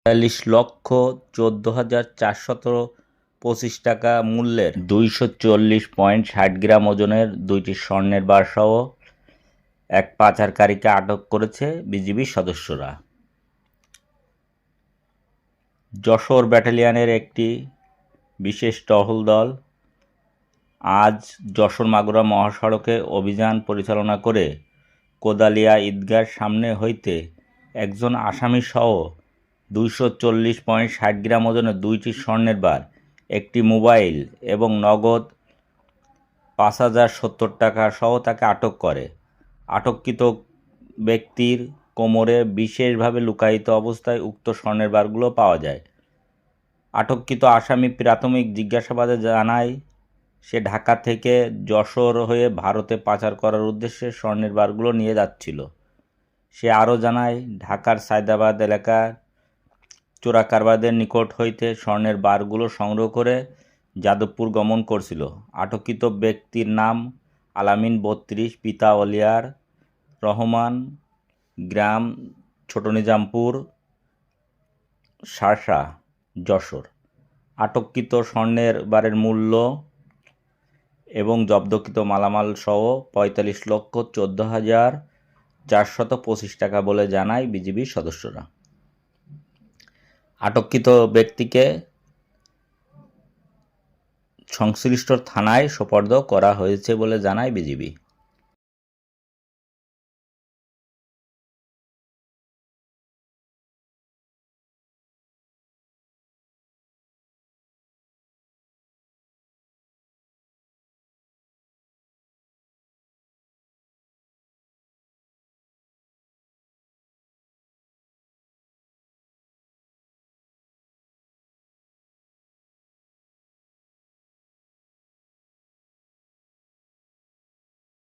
৪,১৪,৪২৫ টাকা মূল্যের ২৪০.৬০ গ্রাম ওজনের ২টি স্বর্ণের বারসহ এক পাচারকারীকে আটক করেছে বিজিবি সদস্যরা। যশোর ব্যাটালিয়নের একটি বিশেষ টহল দল আজ যশোর-মাগুরা মহাসড়কে অভিযান পরিচালনা করে কোদালিয়া ঈদগাহর সামনে হইতে একজন আসামিসহ ২৪০.৬০ গ্রাম ওজনের ২টি স্বর্ণের বার, একটি মোবাইল এবং নগদ ৫,০৭০ টাকা সহ তাকে আটক করে। আটককৃত ব্যক্তির কোমরে বিশেষভাবে লুকায়িত অবস্থায় উক্ত স্বর্ণের বারগুলো পাওয়া যায়। আটককৃত আসামি প্রাথমিক জিজ্ঞাসাবাদে জানায়, সে ঢাকা থেকে যশোর হয়ে ভারতে পাচার করার উদ্দেশ্যে স্বর্ণের বারগুলো নিয়ে যাচ্ছিল। সে আরও জানায়, ঢাকার সায়দাবাদ এলাকার চোরাকারবারদের নিকট হইতে স্বর্ণের বারগুলো সংগ্রহ করে যাদবপুর গমন করছিল। আটককৃত ব্যক্তির নাম আলামিন ৩২, পিতা অলিয়ার রহমান, গ্রাম ছোট নিজামপুর, শার্শা, যশোর। আটককৃত স্বর্ণের বারের মূল্য এবং জব্দকৃত মালামাল সহ ৪৫,১৪,৪২৫ টাকা বলে জানায় বিজিবি সদস্যরা। আটককৃত ব্যক্তিকে সংশ্লিষ্ট থানায় সোপর্দ করা হয়েছে বলে জানায় বিজিবি।